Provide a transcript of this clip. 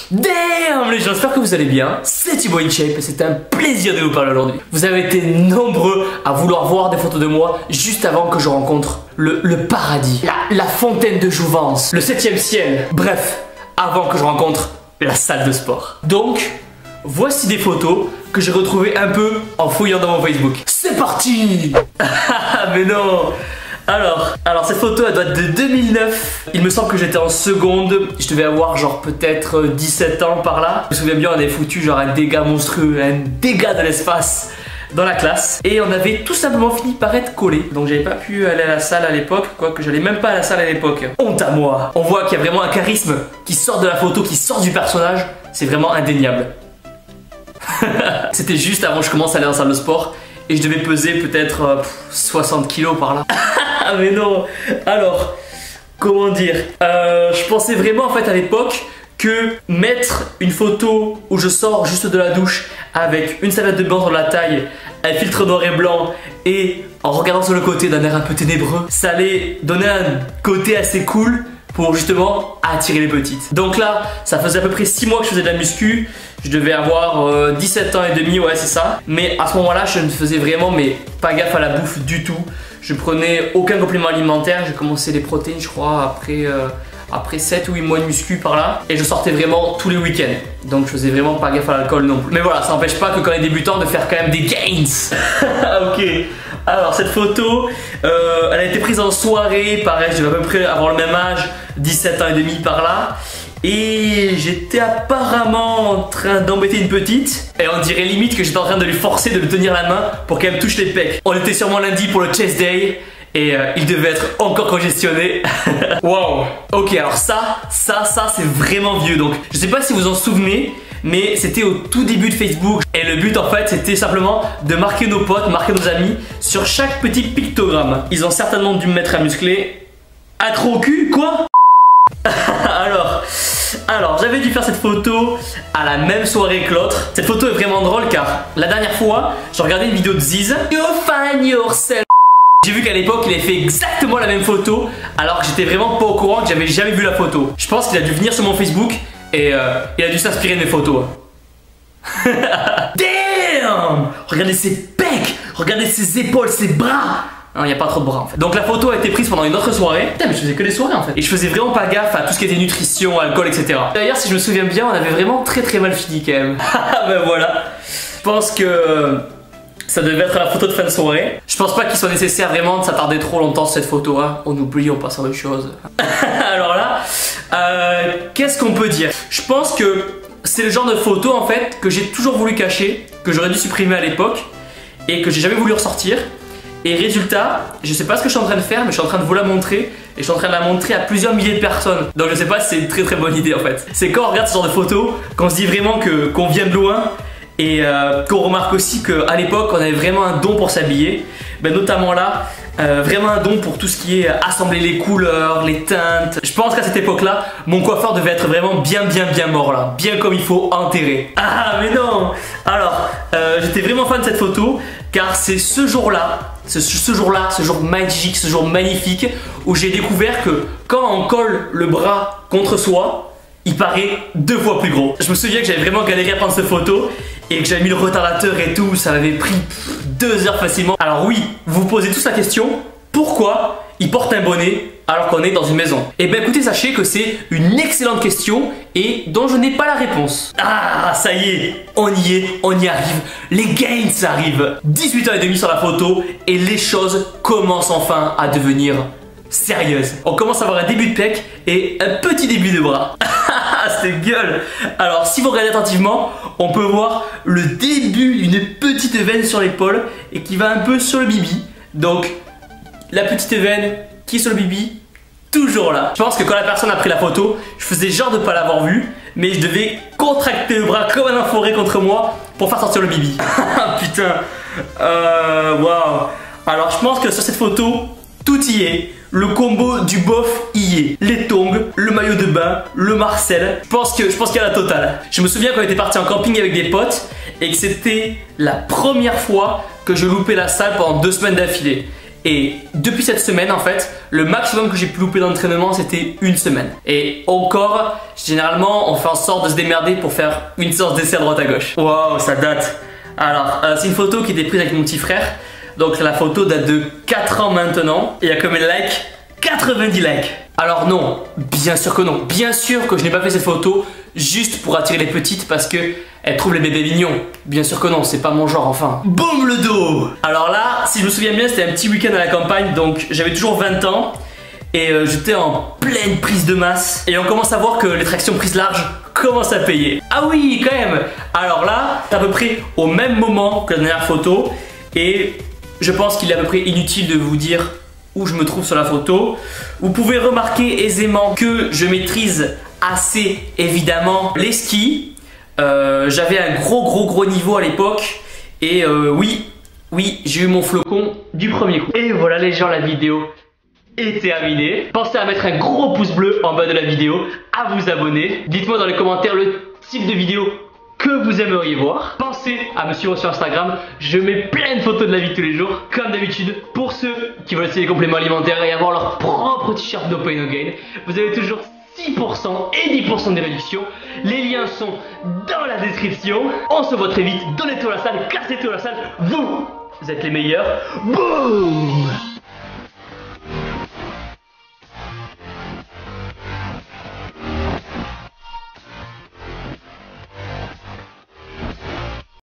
Damn les gens, j'espère que vous allez bien. C'est Thibaut InShape et c'est un plaisir de vous parler aujourd'hui. Vous avez été nombreux à vouloir voir des photos de moi juste avant que je rencontre le paradis, la fontaine de jouvence, le 7e ciel. Bref, avant que je rencontre la salle de sport. Donc, voici des photos que j'ai retrouvées un peu en fouillant dans mon Facebook. C'est parti. Mais non. Alors cette photo elle doit être de 2009. Il me semble que j'étais en seconde. Je devais avoir genre peut-être 17 ans par là. Je me souviens bien, on avait foutu genre un dégât monstrueux, un dégât de l'espace dans la classe. Et on avait tout simplement fini par être collés. Donc j'avais pas pu aller à la salle à l'époque. Quoique j'allais même pas à la salle à l'époque. Honte à moi. On voit qu'il y a vraiment un charisme qui sort de la photo, qui sort du personnage. C'est vraiment indéniable. C'était juste avant que je commence à aller en salle de sport. Et je devais peser peut-être 60 kilos par là. Mais non. Alors, comment dire, je pensais vraiment en fait à l'époque que mettre une photo où je sors juste de la douche avec une serviette de bain dans la taille, un filtre noir et blanc et en regardant sur le côté d'un air un peu ténébreux, ça allait donner un côté assez cool pour justement attirer les petites. Donc là, ça faisait à peu près 6 mois que je faisais de la muscu. Je devais avoir 17 ans et demi, ouais c'est ça. Mais à ce moment-là, je ne faisais vraiment pas gaffe à la bouffe du tout. Je prenais aucun complément alimentaire. J'ai commencé les protéines, je crois, après 7 ou 8 mois de muscu par là. Et je sortais vraiment tous les week-ends. Donc je faisais vraiment pas gaffe à l'alcool non plus. Mais voilà, ça n'empêche pas que quand on est débutant de faire quand même des gains. Ok. Alors cette photo, elle a été prise en soirée. Pareil, je devais à peu près avoir le même âge, 17 ans et demi par là. Et j'étais apparemment en train d'embêter une petite. Et on dirait limite que j'étais en train de lui forcer de lui tenir la main pour qu'elle me touche les pecs. On était sûrement lundi pour le chest day. Et il devait être encore congestionné. Wow. Ok, alors ça c'est vraiment vieux. Donc je sais pas si vous en souvenez, mais c'était au tout début de Facebook. Et le but en fait c'était simplement de marquer nos potes, marquer nos amis sur chaque petit pictogramme. Ils ont certainement dû me mettre à muscler. Accro au cul, quoi? Alors j'avais dû faire cette photo à la même soirée que l'autre. Cette photo est vraiment drôle car la dernière fois je regardais une vidéo de Ziz. You find yourself. J'ai vu qu'à l'époque il avait fait exactement la même photo alors que j'étais vraiment pas au courant, que j'avais jamais vu la photo. Je pense qu'il a dû venir sur mon Facebook et il a dû s'inspirer de mes photos. Damn! Regardez ses pecs, regardez ses épaules, ses bras. Non, il n'y a pas trop de bras en fait. Donc la photo a été prise pendant une autre soirée. Putain, mais je faisais que des soirées en fait. Et je faisais vraiment pas gaffe à tout ce qui était nutrition, alcool, etc. D'ailleurs, si je me souviens bien, on avait vraiment très mal fini quand même. Ben voilà. Je pense que ça devait être la photo de fin de soirée. Je pense pas qu'il soit nécessaire vraiment de s'attarder trop longtemps sur cette photo. Hein. On oublie, on passe à autre chose. Alors là, qu'est-ce qu'on peut dire? Je pense que c'est le genre de photo en fait que j'ai toujours voulu cacher, que j'aurais dû supprimer à l'époque et que j'ai jamais voulu ressortir. Et résultat, je sais pas ce que je suis en train de faire, mais je suis en train de vous la montrer. Et je suis en train de la montrer à plusieurs milliers de personnes. Donc je sais pas si c'est une très bonne idée en fait. C'est quand on regarde ce genre de photos qu'on se dit vraiment qu'on vient de loin. Et qu'on remarque aussi qu'à l'époque on avait vraiment un don pour s'habiller. Ben, notamment là, vraiment un don pour tout ce qui est assembler les couleurs, les teintes. Je pense qu'à cette époque là, mon coiffeur devait être vraiment bien mort là. Bien comme il faut, enterré. Ah mais non. Alors, j'étais vraiment fan de cette photo. Car c'est ce jour-là, ce jour magique, ce jour magnifique où j'ai découvert que quand on colle le bras contre soi, il paraît 2 fois plus gros. Je me souviens que j'avais vraiment galéré à prendre cette photo et que j'avais mis le retardateur et tout, ça m'avait pris 2 heures facilement. Alors oui, vous vous posez tous la question, pourquoi il porte un bonnet alors qu'on est dans une maison? Et ben écoutez, sachez que c'est une excellente question et dont je n'ai pas la réponse. Ah, ça y est, on y arrive. Les gains arrivent. 18 ans et demi sur la photo et les choses commencent enfin à devenir sérieuses. On commence à avoir un début de pec et un petit début de bras. C'est gueule. Alors si vous regardez attentivement, on peut voir le début d'une petite veine sur l'épaule et qui va un peu sur le bibi. Donc la petite veine qui est sur le bibi, toujours là. Je pense que quand la personne a pris la photo, je faisais genre de pas l'avoir vu, mais je devais contracter le bras comme un enfoiré contre moi pour faire sortir le bibi. Putain. Waouh. Alors je pense que sur cette photo, tout y est. Le combo du bof y est. Les tongs, le maillot de bain, le Marcel. Je pense qu'il y a la totale. Je me souviens quand on était parti en camping avec des potes et que c'était la première fois que je loupais la salle pendant 2 semaines d'affilée. Et depuis cette semaine en fait, le maximum que j'ai pu louper d'entraînement c'était une semaine. Et encore, généralement on fait en sorte de se démerder pour faire une séance d'essai à droite à gauche. Waouh, ça date. Alors, c'est une photo qui était prise avec mon petit frère. Donc la photo date de 4 ans maintenant. Et il y a combien de likes? 90 likes. Alors non, bien sûr que non. Bien sûr que je n'ai pas fait cette photo juste pour attirer les petites parce que elles trouvent les bébés mignons. Bien sûr que non, c'est pas mon genre enfin. Boum le dos. Alors là, si je me souviens bien, c'était un petit week-end à la campagne. Donc j'avais toujours 20 ans. Et j'étais en pleine prise de masse. Et on commence à voir que les tractions prises larges commencent à payer. Ah oui, quand même. Alors là, c'est à peu près au même moment que la dernière photo. Et je pense qu'il est à peu près inutile de vous dire où je me trouve sur la photo. Vous pouvez remarquer aisément que je maîtrise assez évidemment les skis. J'avais un gros niveau à l'époque. Et oui, j'ai eu mon flocon du premier coup. Et voilà les gens, la vidéo est terminée. Pensez à mettre un gros pouce bleu en bas de la vidéo, à vous abonner. Dites-moi dans les commentaires le type de vidéo que vous aimeriez voir. Pensez à me suivre sur Instagram, je mets plein de photos de la vie de tous les jours, comme d'habitude. Pour ceux qui veulent essayer les compléments alimentaires et avoir leur propre t-shirt No Pain No Gain, vous avez toujours 6% et 10% de réduction. Les liens sont dans la description. On se voit très vite, donnez tout à la salle, cassez tout à la salle. Vous êtes les meilleurs. Boum!